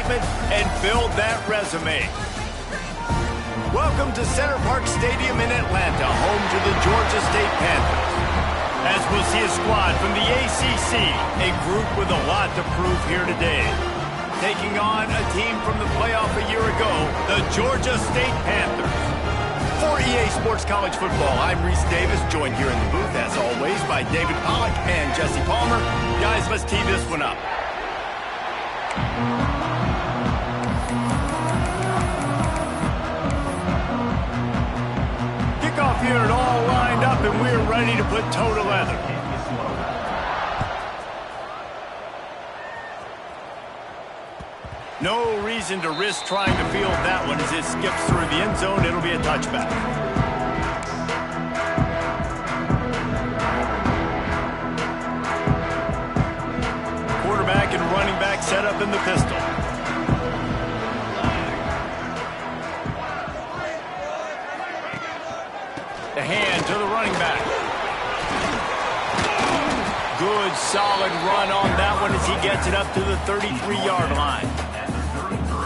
development and build that resume. Welcome to Center Park Stadium in Atlanta, home to the Georgia State Panthers. As we'll see a squad from the ACC, a group with a lot to prove here today. Taking on a team from the playoff a year ago, the Georgia State Panthers. For EA Sports College Football, I'm Reese Davis, joined here in the booth, as always, by David Pollack and Jesse Palmer. Guys, let's tee this one up. Kickoff here and all lined up, and we're ready to put toe to leather. No reason to risk trying to field that one as it skips through the end zone. It'll be a touchback. Quarterback and running back set up in the pistol. The hand to the running back. Good, solid run on that one as he gets it up to the 33-yard line.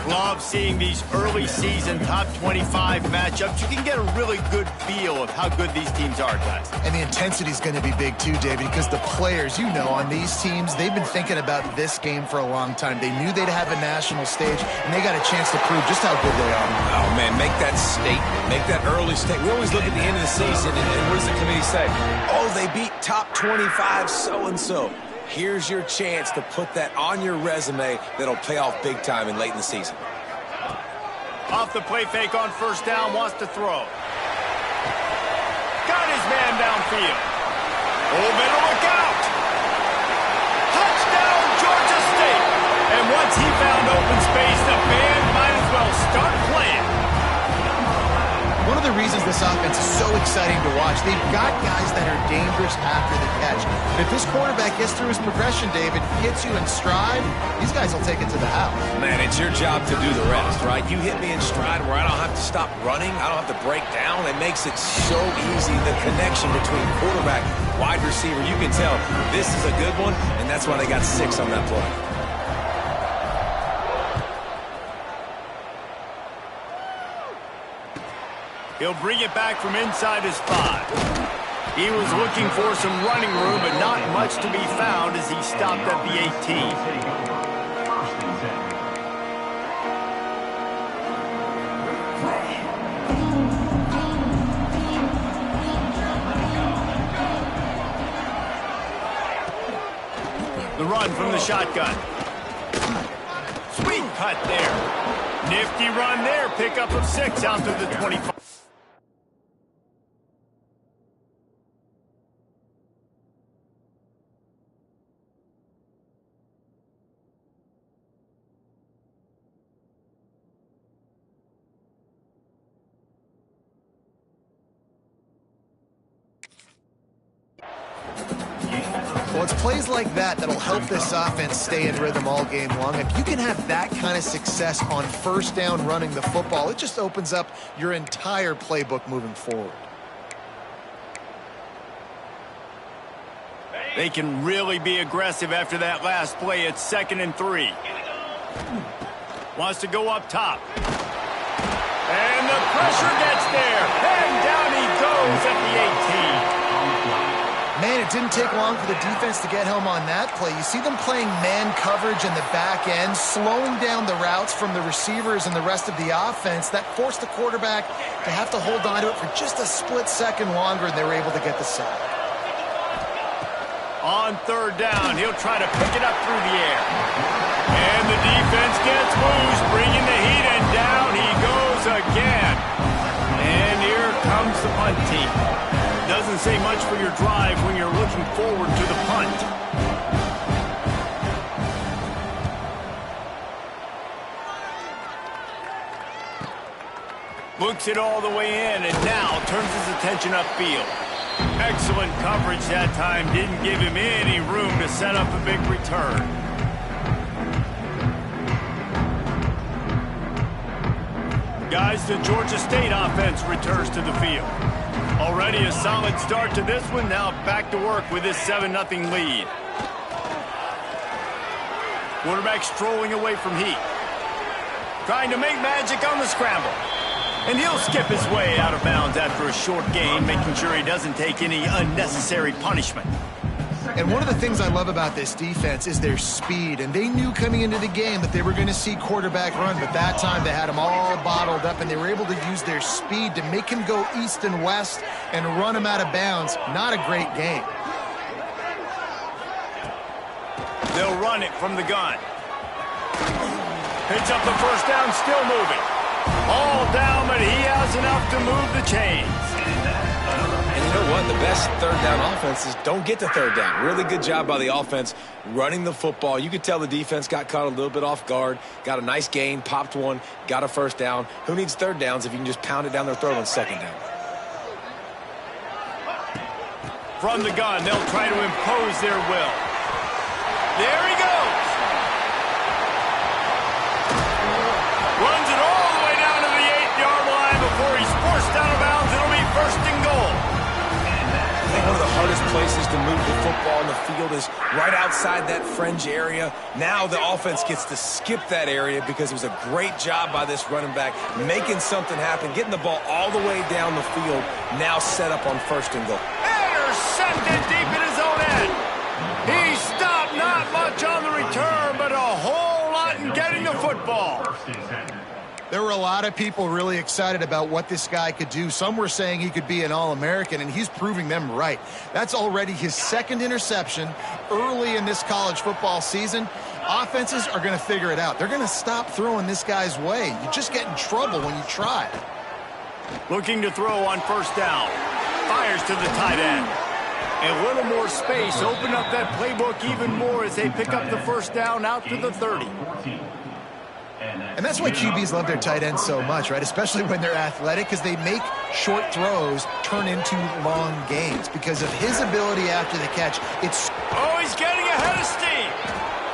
Love seeing these early season top 25 matchups. You can get a really good feel of how good these teams are, guys. And the intensity is going to be big too, David, because the players, you know, on these teams, they've been thinking about this game for a long time. They knew they'd have a national stage, and they got a chance to prove just how good they are. Oh, man, make that statement. Make that early statement. We always look at the end of the season, and what does the committee say? Oh, they beat top 25 so-and-so. Here's your chance to put that on your resume that'll pay off big time and late in the season. Off the play fake on first down, wants to throw. Got his man downfield. Oh, better look out. Touchdown, Georgia State. And once he found open space, the band might as well start playing. One of the reasons this offense is so exciting to watch, they've got guys that are dangerous after the catch. But if this quarterback gets through his progression, David, hits you in stride, these guys will take it to the house. Man, it's your job to do the rest, right? You hit me in stride where I don't have to stop running. I don't have to break down. It makes it so easy, the connection between quarterback, wide receiver. You can tell this is a good one, and that's why they got 6 on that play. He'll bring it back from inside his 5. He was looking for some running room, but not much to be found as he stopped at the 18. The run from the shotgun. Sweet cut there. Nifty run there. Pickup of 6 out to the 25. Well, it's plays like that that'll help this offense stay in rhythm all game long. If you can have that kind of success on first down running the football, it just opens up your entire playbook moving forward. They can really be aggressive after that last play. It's 2nd and 3. Wants to go up top. And the pressure gets there. And down he goes at the 18. Man, it didn't take long for the defense to get home on that play. You see them playing man coverage in the back end, slowing down the routes from the receivers and the rest of the offense. That forced the quarterback to have to hold on to it for just a split second longer, and they were able to get the sack. On 3rd down, he'll try to pick it up through the air. And the defense gets loose, bringing the heat, and down he goes again. And here comes the punt team. Doesn't say much for your drive when you're looking forward to the punt. Looks it all the way in and now turns his attention upfield. Excellent coverage that time. Didn't give him any room to set up a big return. Guys, the Georgia State offense returns to the field. Already a solid start to this one. Now back to work with this 7-0 lead. Quarterback strolling away from heat. trying to make magic on the scramble. And he'll skip his way out of bounds after a short gain, making sure he doesn't take any unnecessary punishment. And one of the things I love about this defense is their speed. And they knew coming into the game that they were going to see quarterback run, but that time they had him all bottled up, and they were able to use their speed to make him go east and west and run him out of bounds. Not a great game. They'll run it from the gun. Picks up the first down, still moving. All down, but he has enough to move the chains. And you know what? The best third down offenses don't get to third down. Really good job by the offense running the football. You could tell the defense got caught a little bit off guard, got a nice gain, popped one, got a first down. Who needs third downs if you can just pound it down their throat on second down? From the gun, they'll try to impose their will. There he goes. Runs it all the way down to the 8-yard line before he's forced out of bounds. It'll be first and goal. I think one of the hardest places to move the football on the field is right outside that fringe area. Now the offense gets to skip that area because it was a great job by this running back making something happen, getting the ball all the way down the field, now set up on first and goal. Intercepted deep in his own end. He stopped, not much on the return, but a whole lot in getting the football. There were a lot of people really excited about what this guy could do. Some were saying he could be an All-American, and he's proving them right. That's already his second interception early in this college football season. Offenses are going to figure it out. They're going to stop throwing this guy's way. You just get in trouble when you try. Looking to throw on first down. Fires to the tight end. A little more space. Open up that playbook even more as they pick up the first down out to the 30. And that's why QBs love their tight ends so much, right? Especially when they're athletic, because they make short throws turn into long gains. Because of his ability after the catch, it's... Oh, he's getting ahead of steam.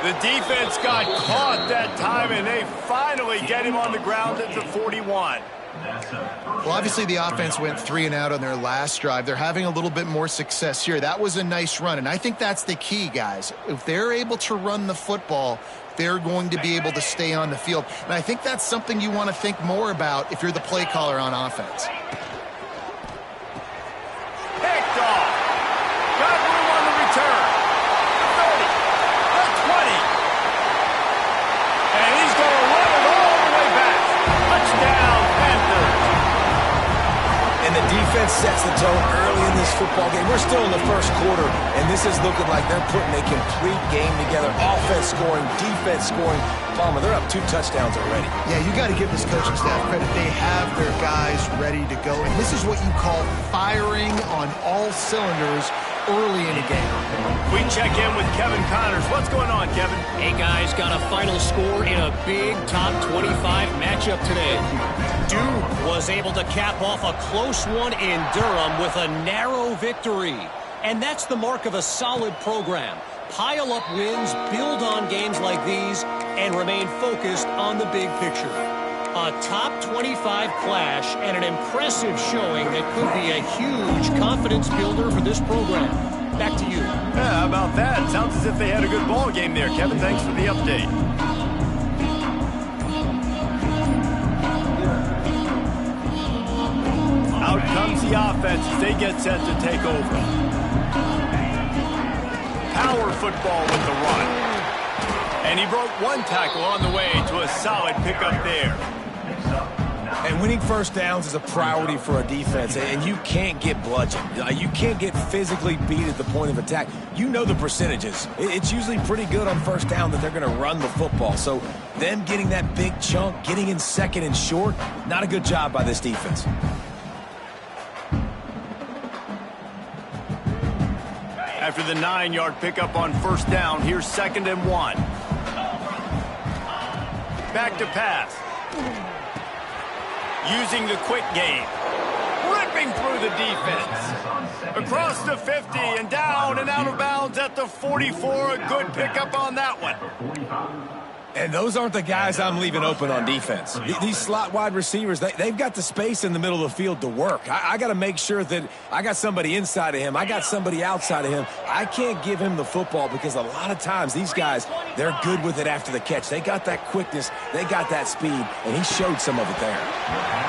The defense got caught that time, and they finally get him on the ground at the 41. Well, obviously the offense went 3 and out on their last drive. They're having a little bit more success here. That was a nice run, and I think that's the key, guys. If they're able to run the football, they're going to be able to stay on the field. And I think that's something you want to think more about if you're the play caller on offense. Picked off. Got room on the return. The 30. The 20. And he's going to run it all the way back. Touchdown, Panthers. And the defense sets the tone early in this football game. We're still in the first quarter, and this is looking like they're putting a complete game together. Offense scoring, defense scoring. Palmer, they're up 2 touchdowns already. Yeah, you got to give this coaching staff credit. They have their guys ready to go, and this is what you call firing on all cylinders early in a game. We check in with Kevin Connors. What's going on, Kevin? Hey, guys, got a final score in a big top 25 matchup today. Duke was able to cap off a close one in Durham with a narrow victory. And that's the mark of a solid program. Pile up wins, build on games like these, and remain focused on the big picture. A top 25 clash and an impressive showing that could be a huge confidence builder for this program. Back to you. Yeah, how about that? Sounds as if they had a good ball game there, Kevin. Thanks for the update. Out comes the offense as they get set to take over. Power football with the run. And he broke one tackle on the way to a solid pickup there. And winning first downs is a priority for a defense, and you can't get bludgeoned. You can't get physically beat at the point of attack. You know the percentages. It's usually pretty good on first down that they're going to run the football. So them getting that big chunk, getting in second and short, not a good job by this defense. After the 9-yard pickup on first down, here's 2nd and 1. Back to pass. Using the quick game. Ripping through the defense. Across the 50 and down and out of bounds at the 44. A good pickup on that one. And those aren't the guys I'm leaving open on defense. These slot wide receivers, they've got the space in the middle of the field to work. I got to make sure that I got somebody inside of him. I got somebody outside of him. I can't give him the football because a lot of times these guys, they're good with it after the catch. They got that quickness. They got that speed, and he showed some of it there.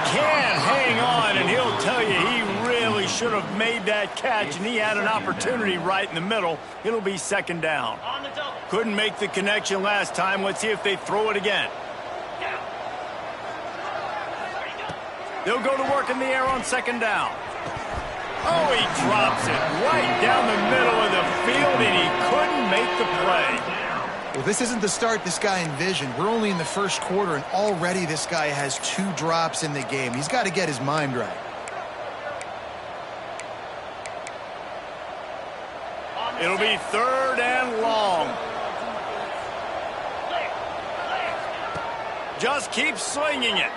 Can't hang on, and he'll tell you he really should have made that catch, and he had an opportunity right in the middle. It'll be second down. Couldn't make the connection last time. Let's see if they throw it again. They'll go to work in the air on second down. Oh, he drops it right down the middle of the field, and he couldn't make the play. Well, this isn't the start this guy envisioned. We're only in the first quarter, and already this guy has 2 drops in the game. He's got to get his mind right. It'll be third and long. Just keep slinging it.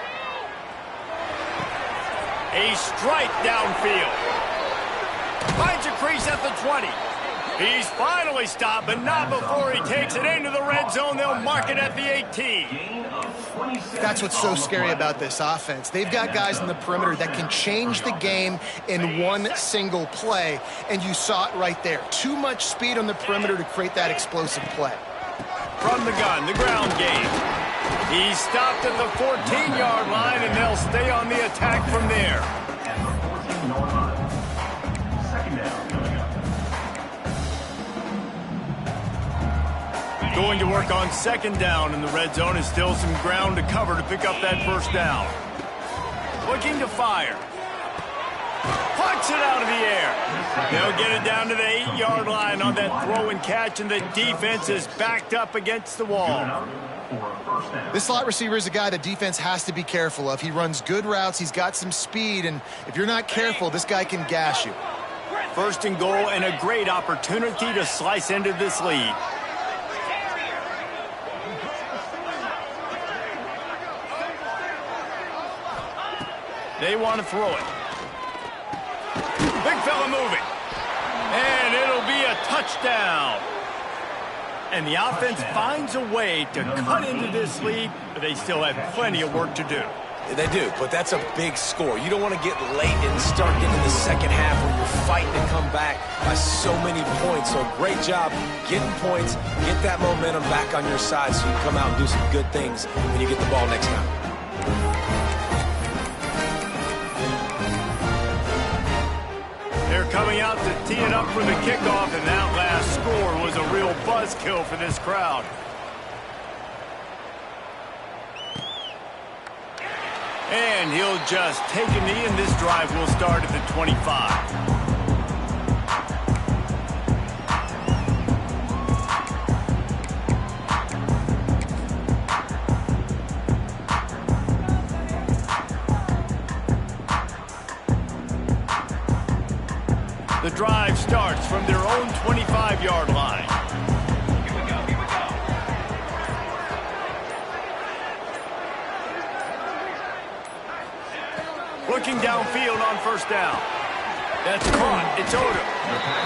A strike downfield. Finds a crease at the 20. He's finally stopped, but not before he takes it into the red zone. They'll mark it at the 18. That's what's so scary about this offense. They've got guys in the perimeter that can change the game in one single play, and you saw it right there. Too much speed on the perimeter to create that explosive play. From the gun, the ground game. He stopped at the 14-yard line, and they'll stay on the attack from there. Going to work on second down in the red zone. Is still some ground to cover to pick up that first down. Looking to fire. Pucks it out of the air. They'll get it down to the 8-yard line on that throw and catch, and the defense is backed up against the wall. This slot receiver is a guy the defense has to be careful of. He runs good routes. He's got some speed, and if you're not careful, this guy can gash you. First and goal, and a great opportunity to slice into this lead. They want to throw it. Big fella moving. And it'll be a touchdown. And the offense finds a way to cut into this lead, but they still have plenty of work to do. They do, but that's a big score. You don't want to get late and start getting the second half where you're fighting to come back by so many points. So great job getting points, get that momentum back on your side so you can come out and do some good things when you get the ball next time. They're coming out to tee it up for the kickoff, and that last score was a real buzzkill for this crowd. And he'll just take a knee, and this drive will start at the 25. The drive starts from their own 25-yard line. Here we go, here we go. Looking downfield on first down. That's caught. It's Odom.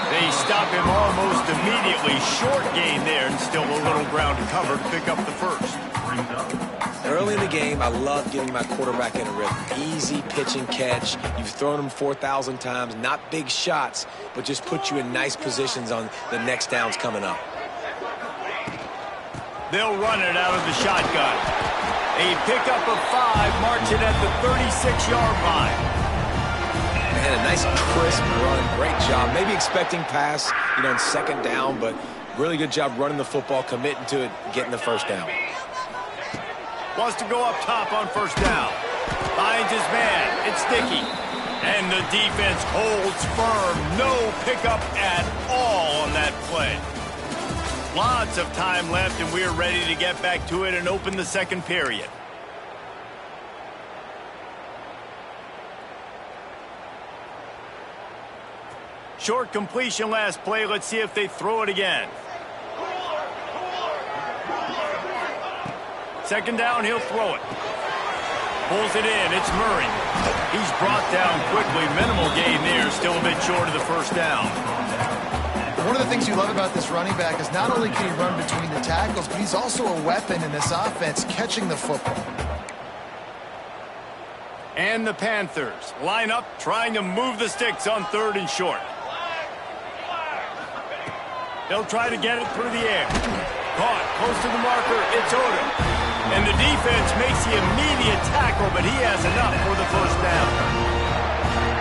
They stop him almost immediately. Short gain there, and still a little ground to cover to pick up the first. Early in the game, I love getting my quarterback in a rhythm. Easy pitch and catch. You've thrown him 4,000 times. Not big shots, but just put you in nice positions on the next downs coming up. They'll run it out of the shotgun. A pickup of 5, marching at the 36-yard line. And a nice crisp run. Great job. Maybe expecting pass, on second down, but really good job running the football, committing to it, getting the first down. Wants to go up top on first down. Finds his man. It's Dickey. And the defense holds firm. No pickup at all on that play. Lots of time left, and we're ready to get back to it and open the second period. Short completion last play. Let's see if they throw it again. Second down, he'll throw it. Pulls it in. It's Murray. He's brought down quickly. Minimal gain there. Still a bit short of the first down. One of the things you love about this running back is not only can he run between the tackles, but he's also a weapon in this offense catching the football. And the Panthers line up trying to move the sticks on 3rd and short. They'll try to get it through the air. Caught close to the marker. It's Odom. And the defense makes the immediate tackle, but he has enough for the first down.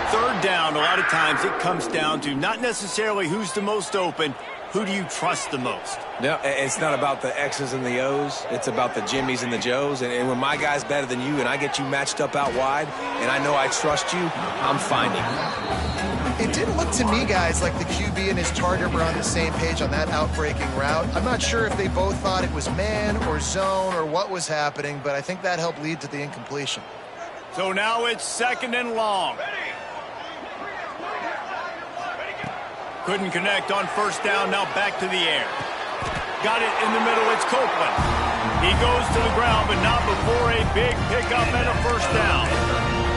3rd down, a lot of times it comes down to not necessarily who's the most open, who do you trust the most? No, it's not about the X's and the O's. It's about the Jimmies and the Joes. And when my guy's better than you and I get you matched up out wide and I know I trust you, I'm finding you. It didn't look to me, guys, like the QB and his target were on the same page on that outbreaking route. I'm not sure if they both thought it was man or zone or what was happening, but I think that helped lead to the incompletion. So now it's 2nd and long. Couldn't connect on 1st down, now back to the air. Got it in the middle, it's Copeland. He goes to the ground, but not before a big pickup and a 1st down.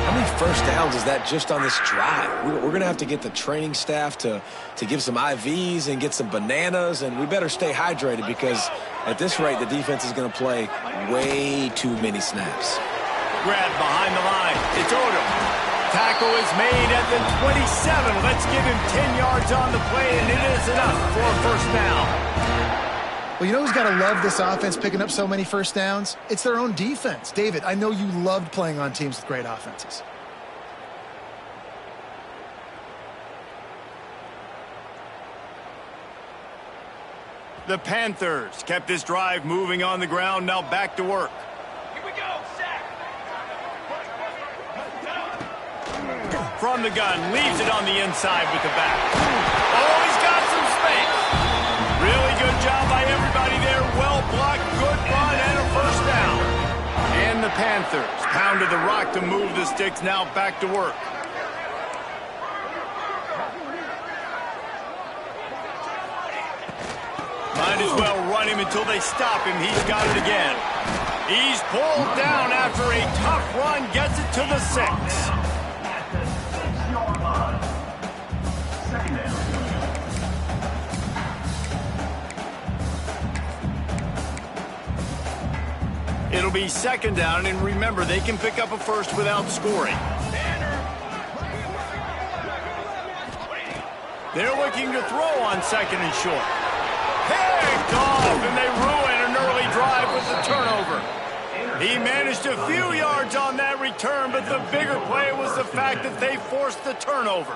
How many 1st downs is that just on this drive? We're going to have to get the training staff to give some IVs and get some bananas, and we better stay hydrated because at this rate, the defense is going to play way too many snaps. Grab behind the line, it's Odom. Tackle is made at the 27. Let's give him 10 yards on the play, and it is enough for a 1st down. Well, you know who's got to love this offense picking up so many 1st downs? It's their own defense. David, I know you loved playing on teams with great offenses. The Panthers kept this drive moving on the ground, now back to work. From the gun, leaves it on the inside with the back. Oh, he's got some space. Really good job by everybody there. Well blocked, good run, and a 1st down. And the Panthers pounded the rock to move the sticks, now back to work. Might as well run him until they stop him. He's got it again. He's pulled down after a tough run, gets it to the 6. It'll be 2nd down, and remember, they can pick up a 1st without scoring. They're looking to throw on 2nd and short. Picked off, and they ruin an early drive with the turnover. He managed a few yards on that return, but the bigger play was the fact that they forced the turnover.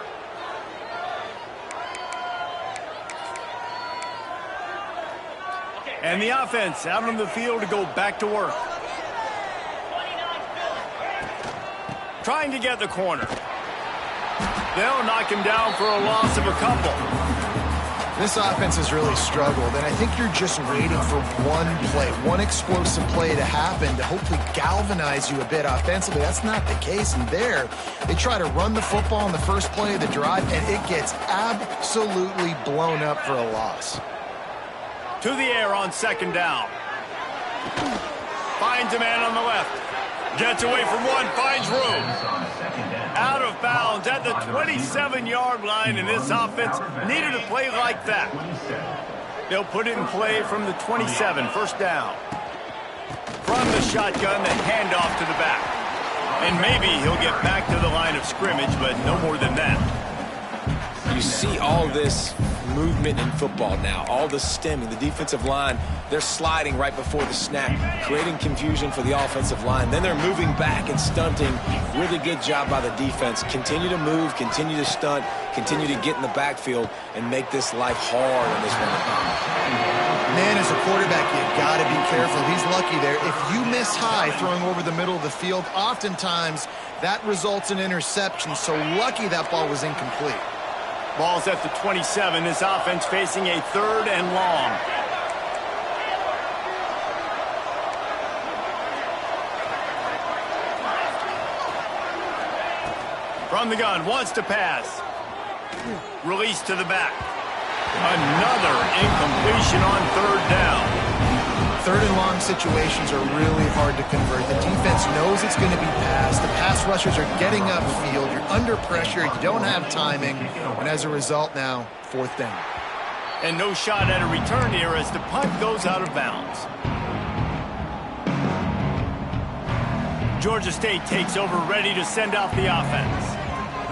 And the offense out on the field to go back to work. Trying to get the corner. They'll knock him down for a loss of a couple. This offense has really struggled, and I think you're just waiting for one play, one explosive play to happen to hopefully galvanize you a bit offensively. That's not the case, and there they try to run the football on the first play of the drive, and it gets absolutely blown up for a loss. To the air on 2nd down. Finds a man on the left. Gets away from one, finds room. Out of bounds at the 27-yard line, and this offense needed a play like that. They'll put it in play from the 27, 1st down. From the shotgun, the handoff to the back. And maybe he'll get back to the line of scrimmage, but no more than that. You see all this movement in football now, all the stemming, the defensive line, they're sliding right before the snap, creating confusion for the offensive line. Then they're moving back and stunting. Really good job by the defense. Continue to move, continue to stunt, continue to get in the backfield and make this life hard on this one. Man, as a quarterback, you got to be careful. He's lucky there. If you miss high throwing over the middle of the field, oftentimes that results in interception. So lucky that ball was incomplete. Ball's at the 27. This offense facing a 3rd and long. From the gun, wants to pass. Release to the back. Another incompletion on 3rd down. 3rd and long situations are really hard to convert. The defense knows it's going to be passed. The pass rushers are getting upfield. You're under pressure. You don't have timing. And as a result now, 4th down. And no shot at a return here as the punt goes out of bounds. Georgia State takes over, ready to send out the offense.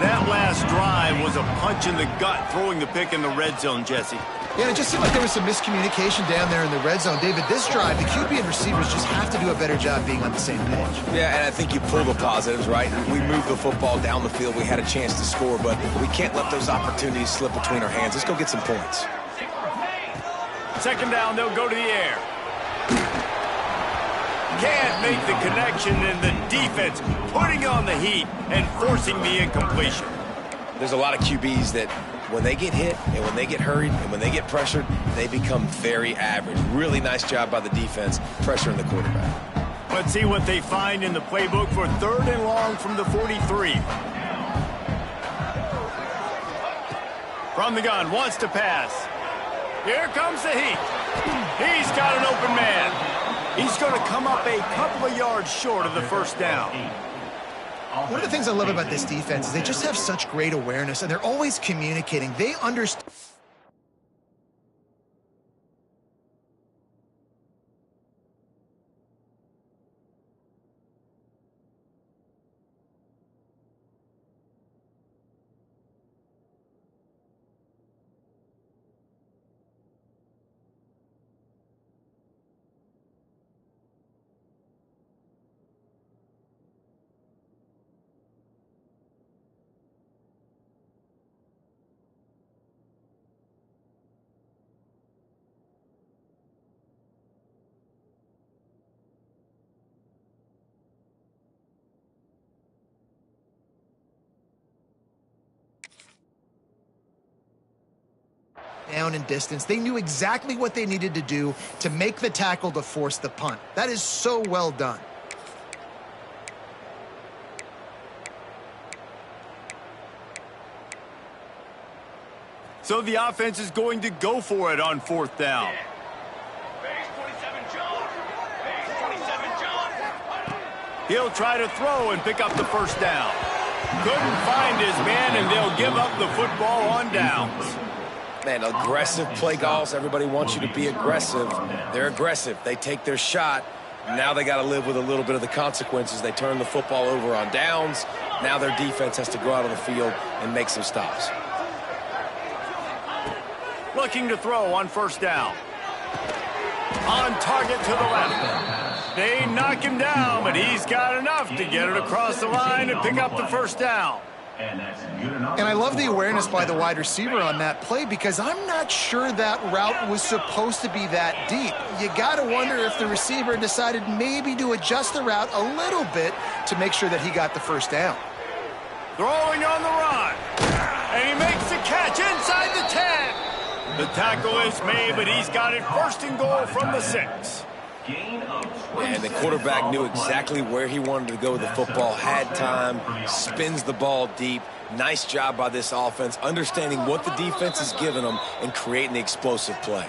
That last drive was a punch in the gut, throwing the pick in the red zone, Jesse. Yeah, it just seemed like there was some miscommunication down there in the red zone. David, this drive, the QB and receivers just have to do a better job being on the same page. Yeah, and I think you pull the positives, right? We moved the football down the field. We had a chance to score, but we can't let those opportunities slip between our hands. Let's go get some points. Second down, they'll go to the air. Can't make the connection, and the defense putting on the heat and forcing the incompletion. There's a lot of QBs that when they get hit and when they get hurried and when they get pressured, they become very average. Really nice job by the defense pressuring the quarterback. Let's see what they find in the playbook for 3rd and long from the 43. From the gun, wants to pass. Here comes the heat. He's got an open man. He's going to come up a couple of yards short of the first down. One of the things I love about this defense is they just have such great awareness, and they're always communicating. They understand. Down in distance. They knew exactly what they needed to do to make the tackle to force the punt. That is so well done. So the offense is going to go for it on 4th down. He'll try to throw and pick up the first down. Couldn't find his man, and they'll give up the football on downs. Man, aggressive play calls. Everybody wants you to be aggressive. They're aggressive. They take their shot. Now they got to live with a little bit of the consequences. They turn the football over on downs. Now their defense has to go out on the field and make some stops. Looking to throw on 1st down. On target to the left. They knock him down, but he's got enough to get it across the line and pick up the 1st down. And I love the awareness by the wide receiver on that play, because I'm not sure that route was supposed to be that deep. You got to wonder if the receiver decided maybe to adjust the route a little bit to make sure that he got the 1st down. Throwing on the run. And he makes the catch inside the 10. The tackle is made, but he's got it 1st and goal from the 6. And the quarterback knew exactly where he wanted to go with the football, had time, spins the ball deep. Nice job by this offense, understanding what the defense is giving them and creating the explosive play.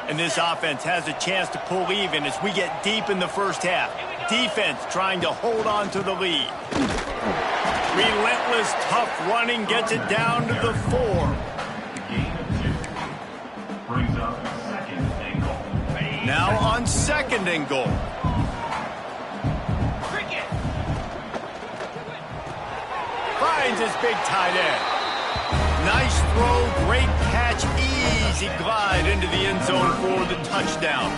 And this offense has a chance to pull even as we get deep in the first half. Defense trying to hold on to the lead. Relentless, tough running gets it down to the 4. Now on 2nd and goal. Finds his big tight end. Nice throw, great catch, easy glide into the end zone for the touchdown.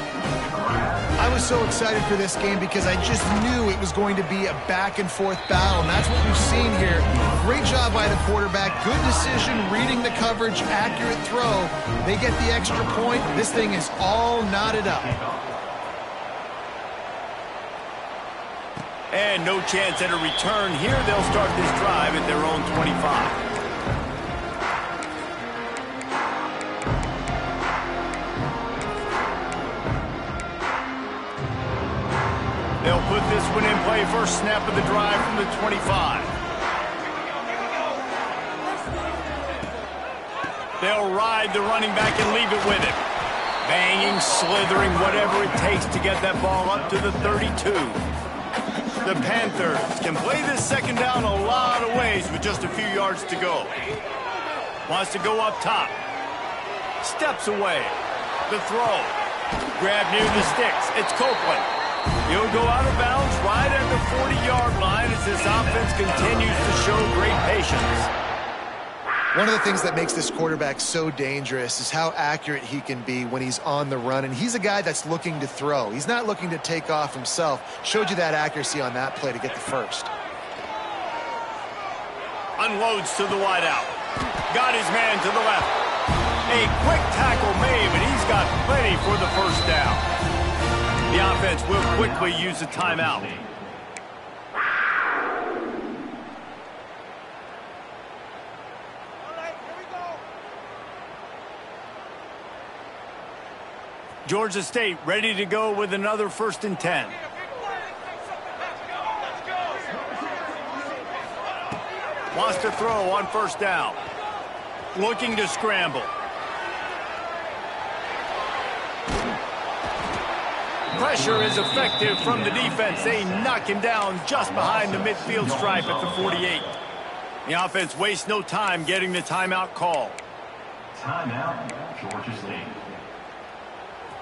I was so excited for this game because I just knew it was going to be a back-and-forth battle, and that's what we've seen here. Great job by the quarterback, good decision, reading the coverage, accurate throw. They get the extra point. This thing is all knotted up. And no chance at a return here. They'll start this drive at their own 25. They'll put this one in play. First snap of the drive from the 25. They'll ride the running back and leave it with him. Banging, slithering, whatever it takes to get that ball up to the 32. The Panthers can play this second down a lot of ways with just a few yards to go. Wants to go up top. Steps away. The throw. Grab near the sticks. It's Copeland. He'll go out of bounds right at the 40-yard line as this offense continues to show great patience. One of the things that makes this quarterback so dangerous is how accurate he can be when he's on the run. And he's a guy that's looking to throw. He's not looking to take off himself. Showed you that accuracy on that play to get the first. Unloads to the wideout. Got his man to the left. A quick tackle made, but he's got plenty for the first down. The offense will quickly use a timeout. Georgia State ready to go with another 1st and 10. Wants to throw on 1st down. Looking to scramble. Pressure is effective from the defense. They knock him down just behind the midfield stripe at the 48. The offense wastes no time getting the timeout call. Timeout, Georgia State.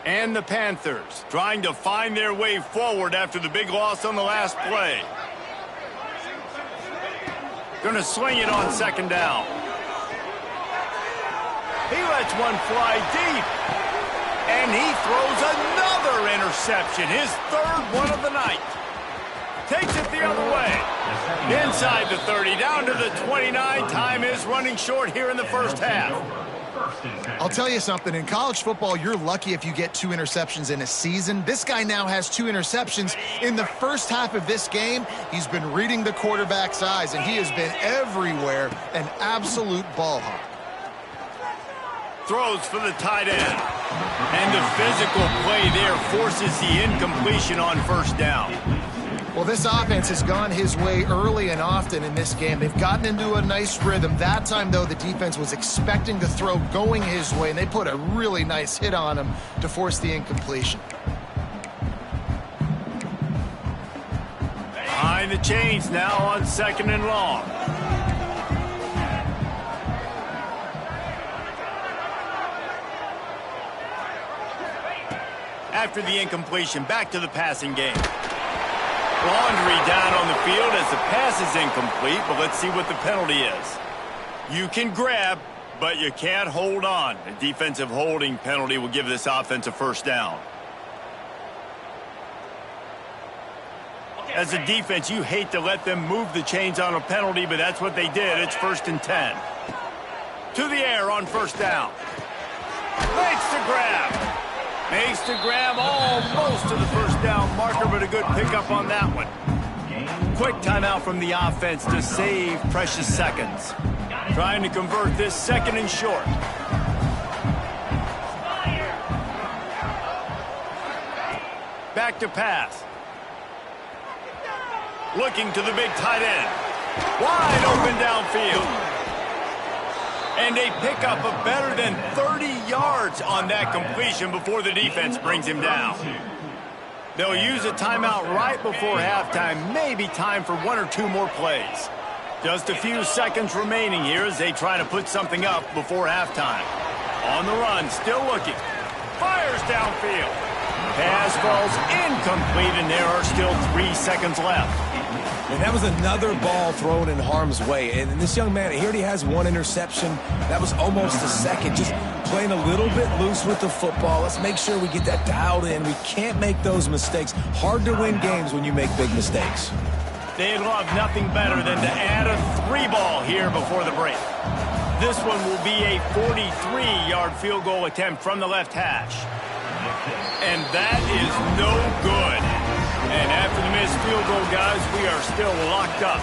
And the Panthers trying to find their way forward after the big loss on the last play. Going to sling it on 2nd down. He lets one fly deep. And he throws another interception, his 3rd one of the night. Takes it the other way. Inside the 30, down to the 29. Time is running short here in the 1st half. I'll tell you something. In college football, you're lucky if you get 2 interceptions in a season. This guy now has 2 interceptions. In the 1st half of this game, he's been reading the quarterback's eyes, and he has been everywhere, an absolute ball hawk. Throws for the tight end. And the physical play there forces the incompletion on 1st down. Well, this offense has gone his way early and often in this game. They've gotten into a nice rhythm. That time, though, the defense was expecting to throw going his way, and they put a really nice hit on him to force the incompletion. Behind the chains now on 2nd and long. After the incompletion, back to the passing game. Laundry down on the field as the pass is incomplete, but let's see what the penalty is. You can grab, but you can't hold on. A defensive holding penalty will give this offense a 1st down. As a defense, you hate to let them move the chains on a penalty, but that's what they did. It's 1st and 10. To the air on 1st down. Makes the grab. Makes the grab almost to the 1st down marker, but a good pickup on that one. Quick timeout from the offense to save precious seconds. Trying to convert this 2nd and short. Back to pass. Looking to the big tight end. Wide open downfield. And they pick up a better than 30 yards on that completion before the defense brings him down. They'll use a timeout right before halftime. Maybe time for 1 or 2 more plays. Just a few seconds remaining here as they try to put something up before halftime. On the run, still looking. Fires downfield. Pass falls incomplete, and there are still 3 seconds left. And that was another ball thrown in harm's way. And this young man, he already has 1 interception. That was almost a 2nd. Just playing a little bit loose with the football. Let's make sure we get that dialed in. We can't make those mistakes. Hard to win games when you make big mistakes. They'd love nothing better than to add a 3 ball here before the break. This one will be a 43-yard field goal attempt from the left hash. And that is no good. And after the missed field goal, guys, we are still locked up.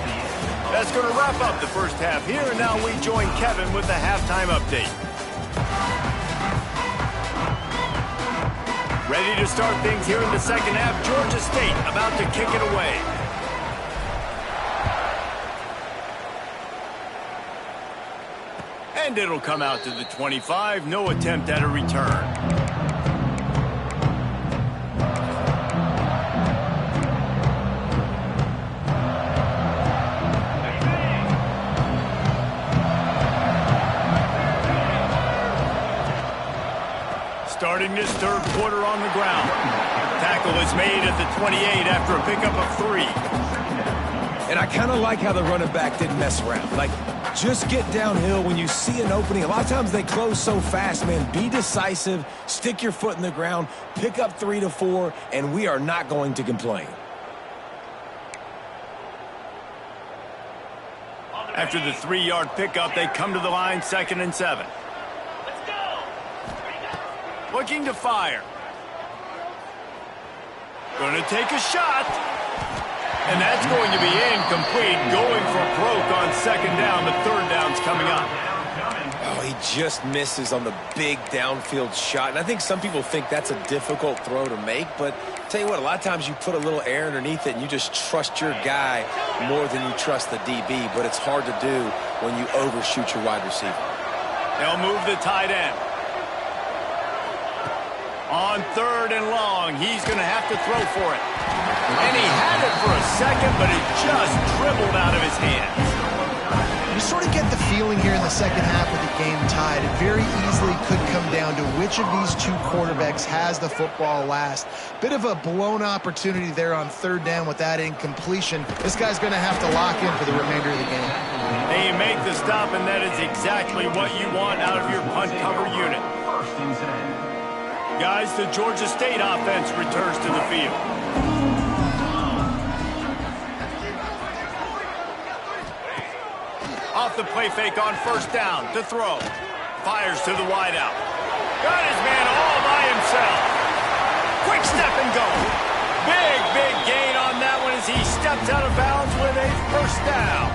That's going to wrap up the 1st half here, and now we join Kevin with the halftime update. Ready to start things here in the 2nd half. Georgia State about to kick it away. And it'll come out to the 25. No attempt at a return. starting this third quarter on the ground. Tackle is made at the 28 after a pickup of 3. And I kind of like how the running back didn't mess around. Like, just get downhill when you see an opening. A lot of times they close so fast, man. Be decisive, stick your foot in the ground, pick up 3 to 4, and we are not going to complain. After the 3-yard pickup, they come to the line, 2nd and 7. Looking to fire. Going to take a shot. And that's going to be incomplete. Going for broke on 2nd down, but 3rd down's coming up. Oh, he just misses on the big downfield shot. And I think some people think that's a difficult throw to make, but tell you what, a lot of times you put a little air underneath it and you just trust your guy more than you trust the DB, but it's hard to do when you overshoot your wide receiver. They'll move the tight end. On 3rd and long, he's going to have to throw for it. And he had it for a second, but it just dribbled out of his hands. You sort of get the feeling here in the second half with the game tied. It very easily could come down to which of these two quarterbacks has the football last. Bit of a blown opportunity there on 3rd down with that incompletion. This guy's going to have to lock in for the remainder of the game. They make the stop, and that is exactly what you want out of your punt cover unit. Guys, the Georgia State offense returns to the field. Off the play fake on 1st down to throw. Fires to the wideout. Got his man all by himself. Quick step and go. Big gain on that one as he steps out of bounds with a 1st down.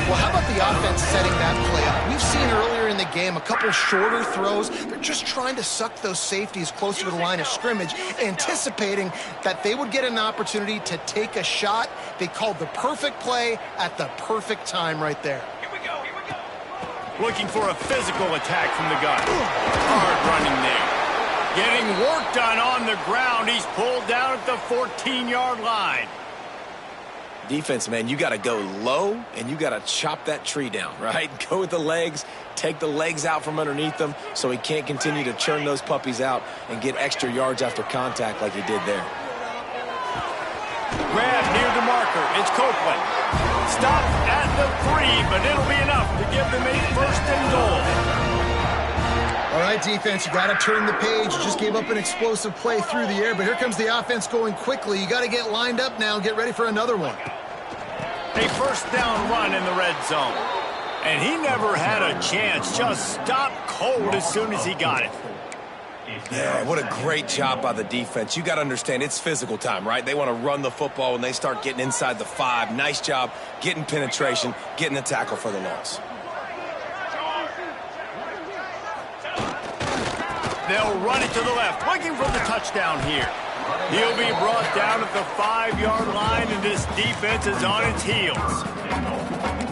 Well, how about the offense setting that play up? We've seen earlier in the game a couple shorter throws. They're just trying to suck those safeties closer to the line of scrimmage, anticipating that they would get an opportunity to take a shot. They called the perfect play at the perfect time right there. Here we go. Looking for a physical attack from the gun. Hard running there. Getting work done on the ground. He's pulled down at the 14-yard line. Defense, man, you got to go low, and you got to chop that tree down, right? Go with the legs, take the legs out from underneath them so he can't continue to churn those puppies out and get extra yards after contact like he did there. Grab near the marker. It's Copeland. Stop at the 3, but it'll be enough to give them a 1st and goal. All right, defense, you got to turn the page. You just gave up an explosive play through the air, but here comes the offense going quickly. You got to get lined up now and get ready for another one. A 1st down run in the red zone. And he never had a chance. Just stopped cold as soon as he got it. Yeah, what a great job by the defense. You got to understand, it's physical time, right? They want to run the football when they start getting inside the 5. Nice job getting penetration, getting the tackle for the loss. They'll run it to the left, looking for the touchdown here. He'll be brought down at the 5-yard line, and this defense is on its heels.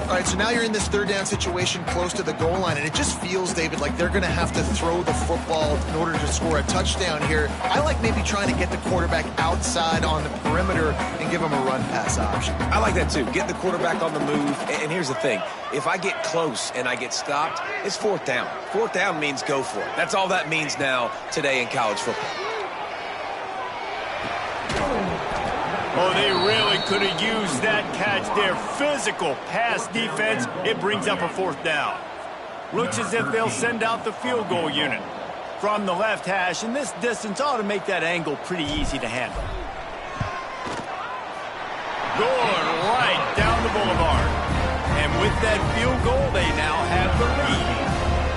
All right, so now you're in this 3rd down situation close to the goal line, and it just feels, David, like they're going to have to throw the football in order to score a touchdown here. I like maybe trying to get the quarterback outside on the perimeter and give him a run-pass option. I like that, too. Get the quarterback on the move. And here's the thing. If I get close and I get stopped, it's 4th down. 4th down means go for it. That's all that means now today in college football. Oh, they really could have used that catch there. Physical pass defense. It brings up a 4th down. Looks as if they'll send out the field goal unit from the left hash, and this distance ought to make that angle pretty easy to handle. Going right down the boulevard. And with that field goal, they now have the lead.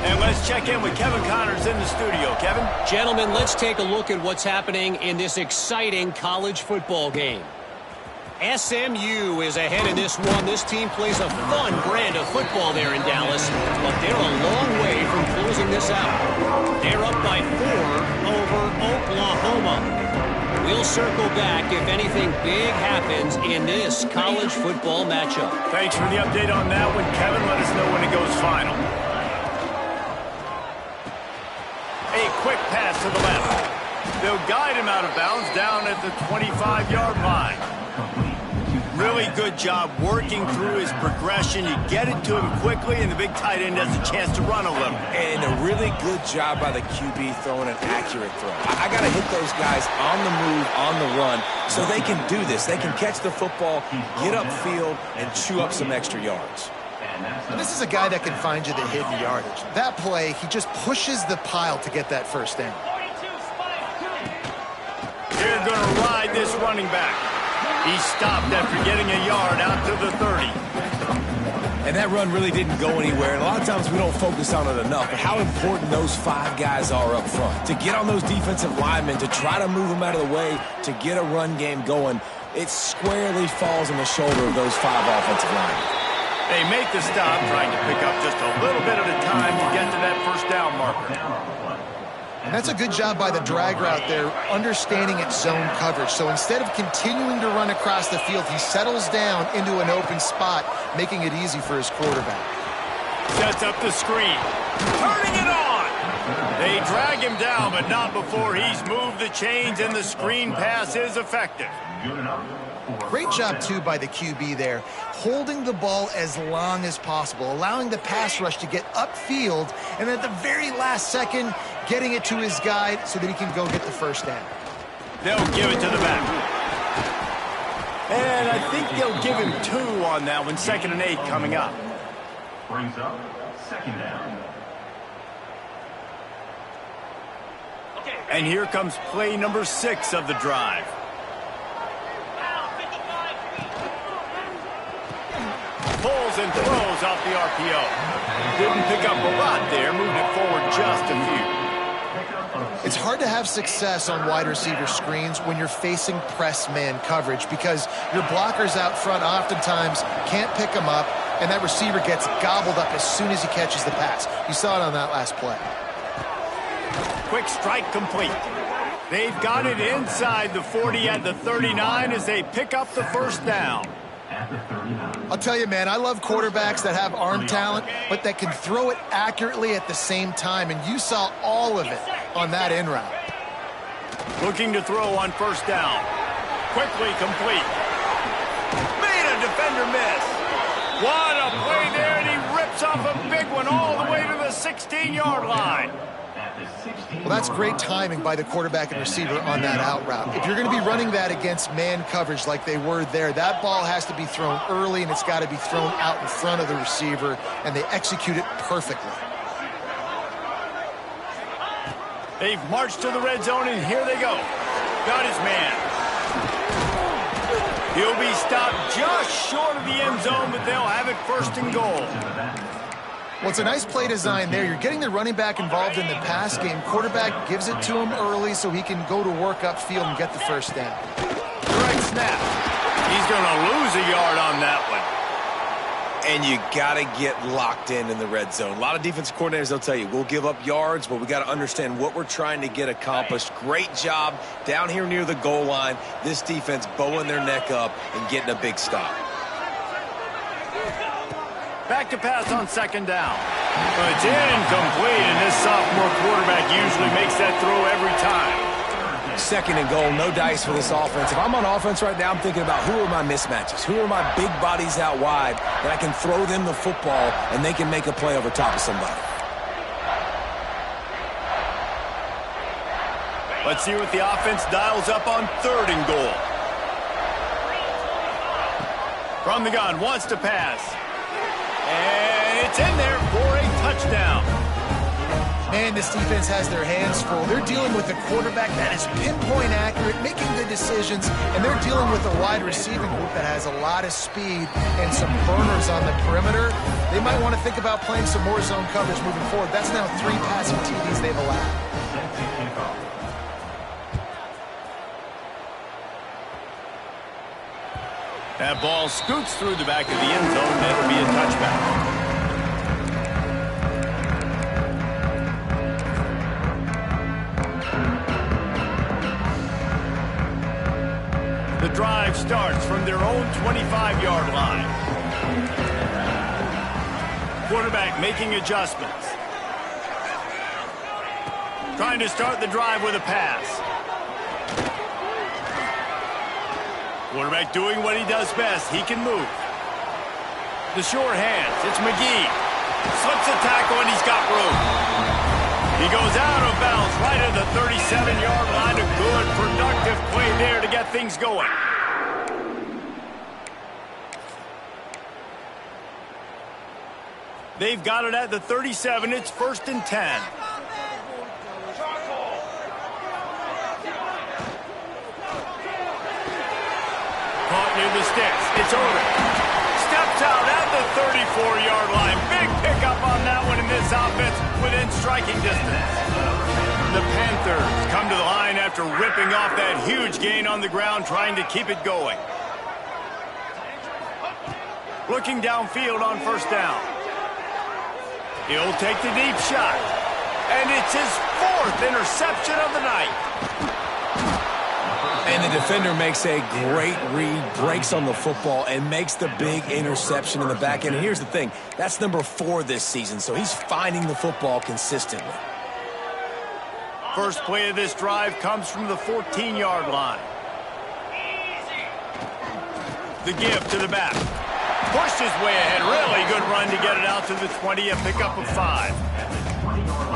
And let's check in with Kevin Connors in the studio. Kevin? Gentlemen, let's take a look at what's happening in this exciting college football game. SMU is ahead in this one. This team plays a fun brand of football there in Dallas, but they're a long way from closing this out. They're up by 4 over Oklahoma. We'll circle back if anything big happens in this college football matchup. Thanks for the update on that one, Kevin. Let us know when it goes final. A quick pass to the left. They'll guide him out of bounds down at the 25-yard line. Really good job working through his progression. You get it to him quickly, and the big tight end has a chance to run a little. And a really good job by the QB throwing an accurate throw. I got to hit those guys on the move, on the run, so they can do this. They can catch the football, get upfield, and chew up some extra yards. And this is a guy that can find you the hidden yardage. That play, he just pushes the pile to get that first down. They're going to ride this running back. He stopped after getting a yard out to the 30. And that run really didn't go anywhere. And a lot of times we don't focus on it enough, but how important those 5 guys are up front. To get on those defensive linemen, to try to move them out of the way, to get a run game going, it squarely falls on the shoulder of those 5 offensive linemen. They make the stop, trying to pick up just a little bit at a time to get to that first down marker. And that's a good job by the drag route there, understanding its zone coverage. So instead of continuing to run across the field, he settles down into an open spot, making it easy for his quarterback. Sets up the screen. Turning it on! They drag him down, but not before he's moved the chains, and the screen pass is effective. Great job, too, by the QB there, holding the ball as long as possible, allowing the pass rush to get upfield, and at the very last second, getting it to his guy so that he can go get the first down. They'll give it to the back. And I think they'll give him 2 on that one, 2nd and 8 coming up. Brings up 2nd down. And here comes play number 6 of the drive. Pulls and throws off the RPO. Didn't pick up a lot there, moved it forward just a few. It's hard to have success on wide receiver screens when you're facing press man coverage because your blockers out front oftentimes can't pick them up, and that receiver gets gobbled up as soon as he catches the pass. You saw it on that last play. Quick strike complete. They've got it inside the 40 at the 39 as they pick up the first down. I'll tell you, man, I love quarterbacks that have arm talent, but that can throw it accurately at the same time, and you saw all of it on that in route. Looking to throw on first down. Quickly complete. Made a defender miss. What a play there, and he rips off a big one all the way to the 16-yard line. Well, that's great timing by the quarterback and receiver on that out route. If you're going to be running that against man coverage like they were there, that ball has to be thrown early, and it's got to be thrown out in front of the receiver, and they execute it perfectly. They've marched to the red zone, and here they go. Got his man. He'll be stopped just short of the end zone, but they'll have it 1st and goal. Well, it's a nice play design there. You're getting the running back involved in the pass game. Quarterback gives it to him early so he can go to work upfield and get the first down. Direct snap. He's going to lose a yard on that one. And you got to get locked in the red zone. A lot of defensive coordinators, they'll tell you, we'll give up yards, but we got to understand what we're trying to get accomplished. Great job down here near the goal line. This defense bowing their neck up and getting a big stop. Back to pass on 2nd down. It's incomplete, and this sophomore quarterback usually makes that throw every time. 2nd and goal, no dice for this offense. If I'm on offense right now, I'm thinking about who are my mismatches? Who are my big bodies out wide that I can throw them the football and they can make a play over top of somebody? Let's see what the offense dials up on 3rd and goal. From the gun, wants to pass. And it's in there for a touchdown. Man, this defense has their hands full. They're dealing with a quarterback that is pinpoint accurate, making good decisions, and they're dealing with a wide receiving group that has a lot of speed and some burners on the perimeter. They might want to think about playing some more zone coverage moving forward. That's now 3 passing TDs they've allowed. That ball scoots through the back of the end zone. That'll be a touchback. The drive starts from their own 25-yard line. Quarterback making adjustments. Trying to start the drive with a pass. Quarterback doing what he does best. He can move. The sure hands. It's McGee. Slips a tackle, and he's got room. He goes out of bounds right at the 37-yard line. A good, productive play there to get things going. They've got it at the 37. It's 1st and 10. Caught near the sticks. It's over. Steps out at the 34-yard line. Big pickup on that one in this offense within striking distance. The Panthers come to the line after ripping off that huge gain on the ground, trying to keep it going. Looking downfield on 1st down. He'll take the deep shot. And it's his 4th interception of the night. And the defender makes a great read, breaks on the football, and makes the big interception in the back end. And here's the thing, that's number 4 this season, so he's finding the football consistently. First play of this drive comes from the 14-yard line. The give to the back. Pushed his way ahead. Really good run to get it out to the 20, a pickup of 5.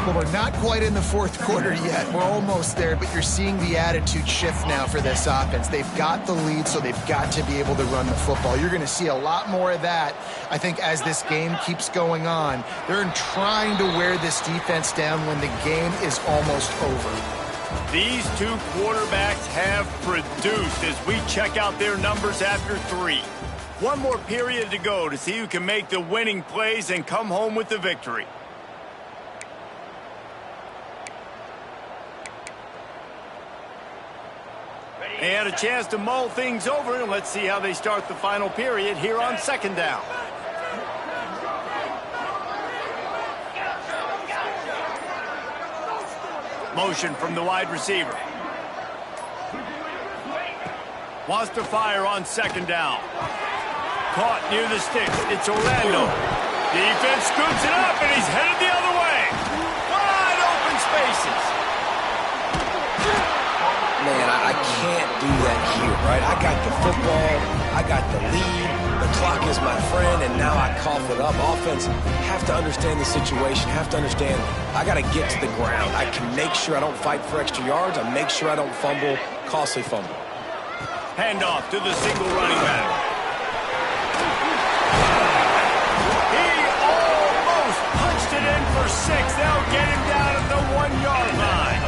Well, we're not quite in the 4th quarter yet. We're almost there, but you're seeing the attitude shift now for this offense. They've got the lead, so they've got to be able to run the football. You're going to see a lot more of that, I think, as this game keeps going on. They're trying to wear this defense down when the game is almost over. These two quarterbacks have produced as we check out their numbers after 3. One more period to go to see who can make the winning plays and come home with the victory. They had a chance to mull things over, and let's see how they start the final period here on 2nd down. Motion from the wide receiver. Wants to fire on 2nd down. Caught near the sticks. It's Orlando. Defense scoops it up, and he's headed the other way. Wide open spaces. Man, I can't do that here, right? I got the football. I got the lead. The clock is my friend, and now I cough it up. Offense have to understand the situation, have to understand I got to get to the ground. I can make sure I don't fight for extra yards. I make sure I don't fumble, costly fumble. Handoff to the single running back. Punched it in for 6. They'll get him down at the 1-yard line.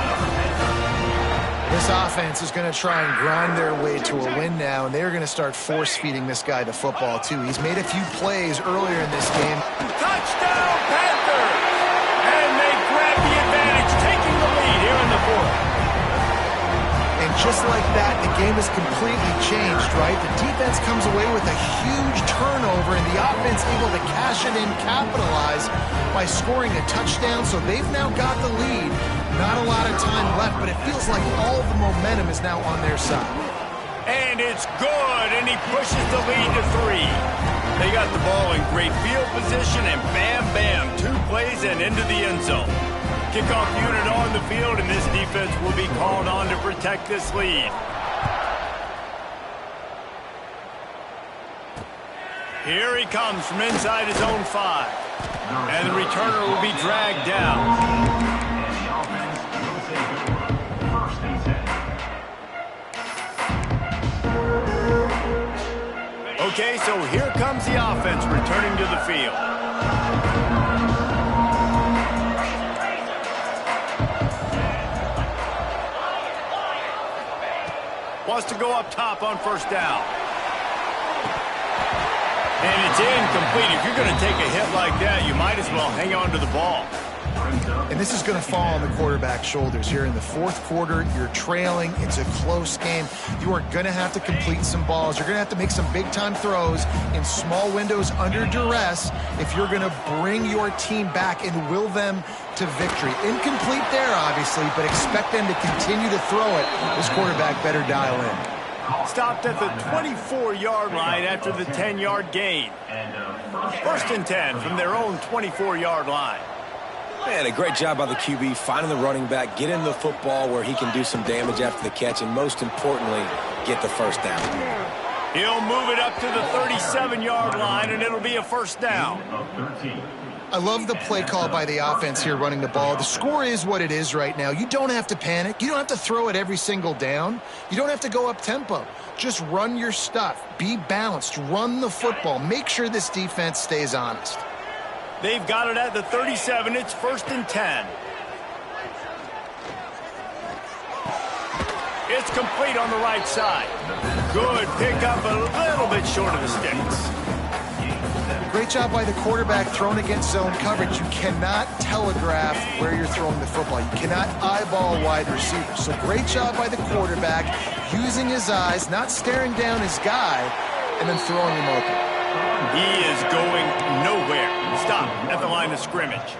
This offense is going to try and grind their way to a win now, and they're going to start force-feeding this guy the football, too. He's made a few plays earlier in this game. Touchdown, Panthers! And they grab the advantage, taking the lead here in the 4th. And just like that, the game is completely changed, right? The defense comes away with a huge turnover, and the offense able to cash it in, capitalize by scoring a touchdown. So they've now got the lead. Not a lot of time left, but it feels like all the momentum is now on their side. And it's good, and he pushes the lead to 3. They got the ball in great field position, and bam, bam, 2 plays and into the end zone. Kickoff unit on the field, and this defense will be called on to protect this lead. Here he comes from inside his own 5. And the returner will be dragged down. Okay, so here comes the offense returning to the field. Wants to go up top on 1st down. And it's incomplete. If you're going to take a hit like that, you might as well hang on to the ball. And this is going to fall on the quarterback's shoulders here in the 4th quarter. You're trailing. It's a close game. You are going to have to complete some balls. You're going to have to make some big-time throws in small windows under duress if you're going to bring your team back and will them to victory. Incomplete there, obviously, but expect them to continue to throw it. This quarterback better dial in. Stopped at the 24-yard line after the 10-yard gain. 1st and 10 from their own 24-yard line. Man, a great job by the QB, finding the running back, getting the football where he can do some damage after the catch, and most importantly, get the first down. He'll move it up to the 37-yard line, and it'll be a first down. I love the play call by the offense here running the ball. The score is what it is right now. You don't have to panic. You don't have to throw it every single down. You don't have to go up tempo. Just run your stuff. Be balanced. Run the football. Make sure this defense stays honest. They've got it at the 37. It's 1st and 10. It's complete on the right side. Good pickup, a little bit short of the sticks. Great job by the quarterback thrown against zone coverage. You cannot telegraph where you're throwing the football. You cannot eyeball wide receivers. So great job by the quarterback using his eyes, not staring down his guy, and then throwing him open. He is going nowhere. Stop at the line of scrimmage.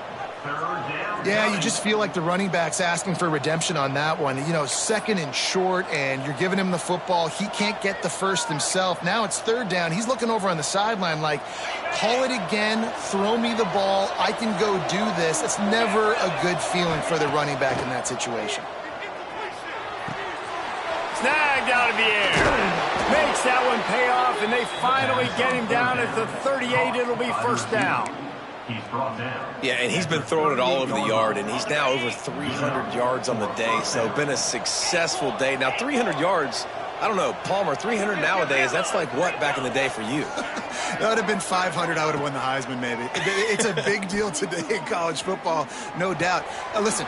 Yeah, you just feel like the running back's asking for redemption on that one. You know, 2nd and short, and you're giving him the football. He can't get the first himself. Now it's 3rd down. He's looking over on the sideline like, call it again, throw me the ball, I can go do this. It's never a good feeling for the running back in that situation. Snagged out of the air. Makes that one pay off, and they finally get him down at the 38. It'll be 1st down. He's brought down. Yeah, and he's been throwing it all over the yard, and he's now over 300 yards on the day, so been a successful day. Now, 300 yards, I don't know, Palmer, 300 nowadays, that's like what back in the day for you? That would have been 500. I would have won the Heisman, maybe. It's a big deal today in college football, no doubt. Listen,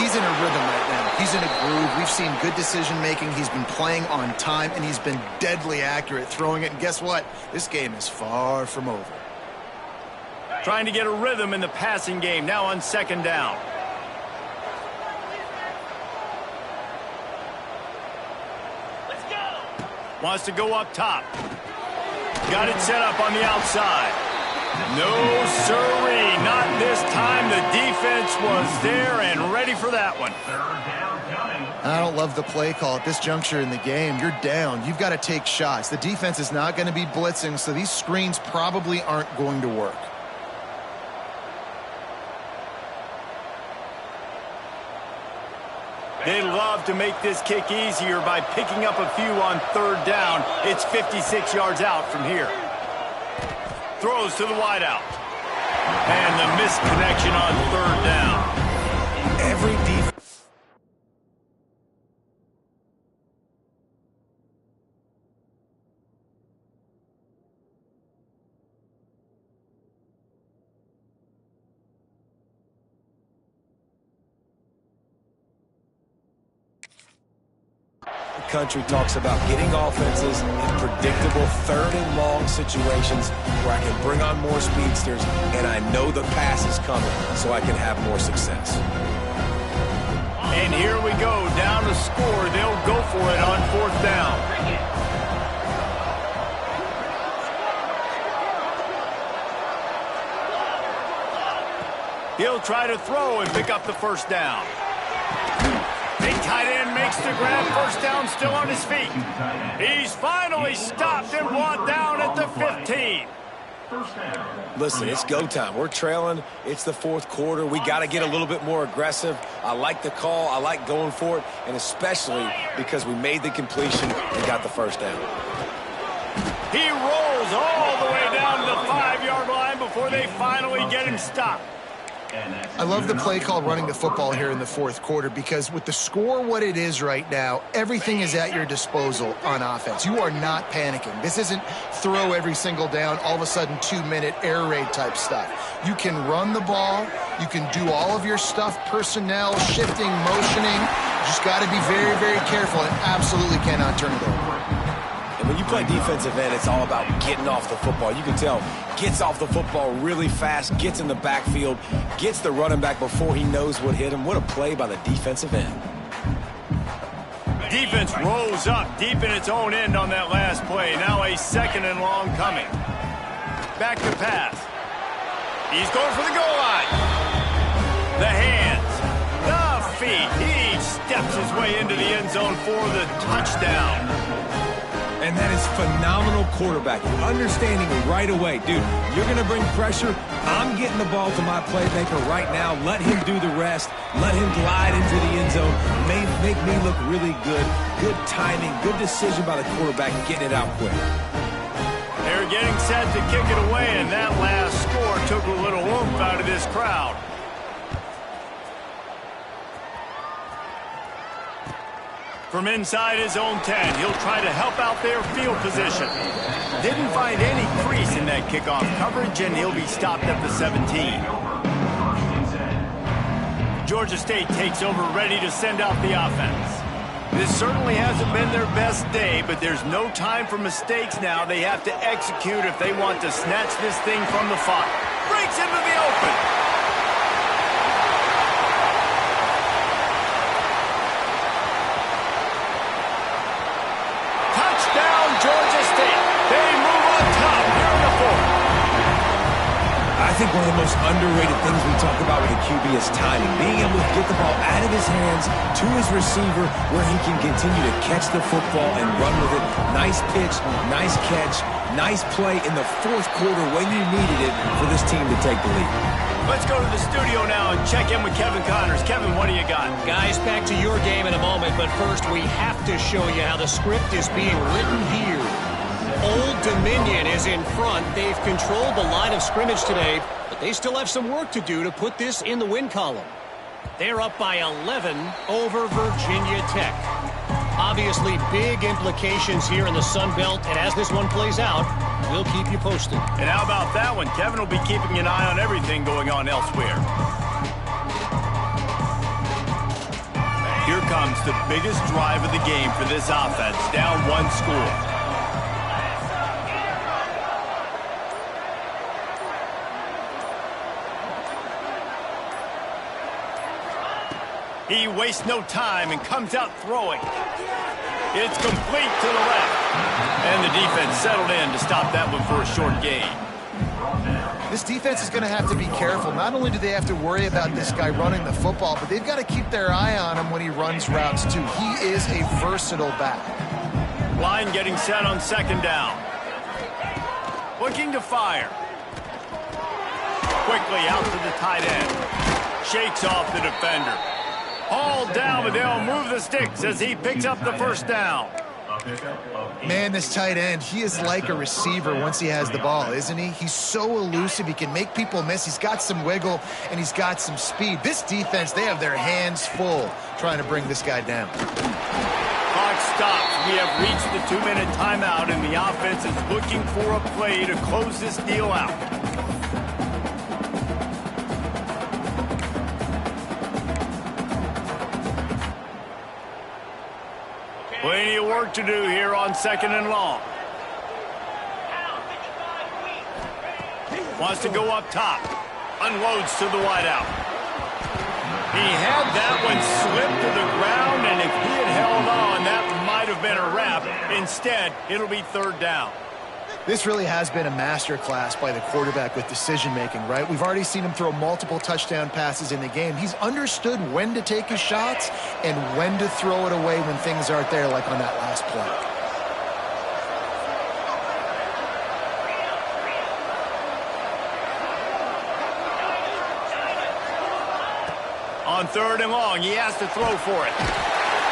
he's in a rhythm right now. He's in a groove. We've seen good decision-making. He's been playing on time, and he's been deadly accurate throwing it. And guess what? This game is far from over. Trying to get a rhythm in the passing game, now on 2nd down. Let's go. Wants to go up top. Got it set up on the outside. No, sirree, not this time. The defense was there and ready for that one. I don't love the play call at this juncture in the game. You're down. You've got to take shots. The defense is not going to be blitzing, so these screens probably aren't going to work. They love to make this kick easier by picking up a few on 3rd down. It's 56 yards out from here. Throws to the wideout. And the missed connection on 3rd down. Every defense. Country talks about getting offenses in predictable 3rd and long situations where I can bring on more speedsters and I know the pass is coming so I can have more success. And here we go, down to score. They'll go for it on 4th down. He'll try to throw and pick up the 1st down. Big tight end makes the grab. 1st down, still on his feet. He's finally stopped and brought down at the 15. Listen, it's go time. We're trailing. It's the 4th quarter. We got to get a little bit more aggressive. I like the call. I like going for it, and especially because we made the completion and got the 1st down. He rolls all the way down to the 5-yard line before they finally get him stopped. I love the play call running the football here in the 4th quarter because with the score what it is right now, everything is at your disposal on offense. You are not panicking. This isn't throw every single down, all of a sudden 2-minute air raid type stuff. You can run the ball. You can do all of your stuff, personnel, shifting, motioning. You just got to be very, very careful and absolutely cannot turn it over. And when you play defensive end, it's all about getting off the football. You can tell, gets off the football really fast, gets in the backfield, gets the running back before he knows what hit him. What a play by the defensive end. Defense rolls up deep in its own end on that last play. Now a 2nd and long coming. Back to pass. He's going for the goal line. The hands, the feet. He steps his way into the end zone for the touchdown. Man, that is phenomenal quarterbacking. Understanding right away, dude, you're going to bring pressure. I'm getting the ball to my playmaker right now. Let him do the rest. Let him glide into the end zone. Make me look really good. Good timing, good decision by the quarterback, getting it out quick. They're getting set to kick it away, and that last score took a little oomph out of this crowd. From inside his own 10, he'll try to help out their field position. Didn't find any crease in that kickoff coverage, and he'll be stopped at the 17. Georgia State takes over, ready to send out the offense. This certainly hasn't been their best day, but there's no time for mistakes now. They have to execute if they want to snatch this thing from the fire. Breaks into the open. Georgia State. They move on top here in the fourth. I think one of the most underrated things we talk about with a QB is timing. Being able to get the ball out of his hands to his receiver where he can continue to catch the football and run with it. Nice pitch, nice catch, nice play in the fourth quarter when you needed it for this team to take the lead. Let's go to the studio now and check in with Kevin Connors. Kevin, what do you got? Guys, back to your game in a moment, but first we have to show you how the script is being written here. Old Dominion is in front. They've controlled the line of scrimmage today, but they still have some work to do to put this in the win column. They're up by 11 over Virginia Tech. Obviously, big implications here in the Sun Belt, and as this one plays out, we'll keep you posted. And how about that one? Kevin will be keeping an eye on everything going on elsewhere. Here comes the biggest drive of the game for this offense, down one score. He wastes no time and comes out throwing. It's complete to the left. And the defense settled in to stop that one for a short gain. This defense is going to have to be careful. Not only do they have to worry about this guy running the football, but they've got to keep their eye on him when he runs routes too. He is a versatile back. Line getting set on second down. Looking to fire. Quickly out to the tight end. Shakes off the defender. Hauled down, but they'll move the sticks as he picks up the first down. Man, this tight end, he is like a receiver once he has the ball, isn't he? He's so elusive. He can make people miss. He's got some wiggle, and he's got some speed. This defense, they have their hands full trying to bring this guy down. Clock stops. We have reached the 2-minute timeout, and the offense is looking for a play to close this deal out. Plenty of work to do here on second and long. Wants to go up top. Unloads to the wideout. He had that one slip to the ground, and if he had held on, that might have been a wrap. Instead, it'll be third down. This really has been a masterclass by the quarterback with decision-making, right? We've already seen him throw multiple touchdown passes in the game. He's understood when to take his shots and when to throw it away when things aren't there, like on that last play. On third and long, he has to throw for it.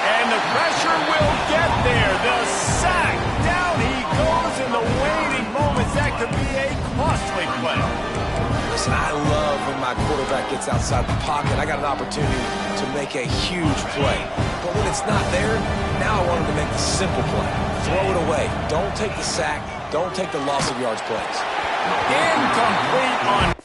And the pressure will get there. The sack. Down he goes in the waning moments. That could be a costly play. Listen, I love when my quarterback gets outside the pocket. I got an opportunity to make a huge play. But when it's not there, now I want him to make the simple play. Throw it away. Don't take the sack. Don't take the loss of yards plays. Incomplete on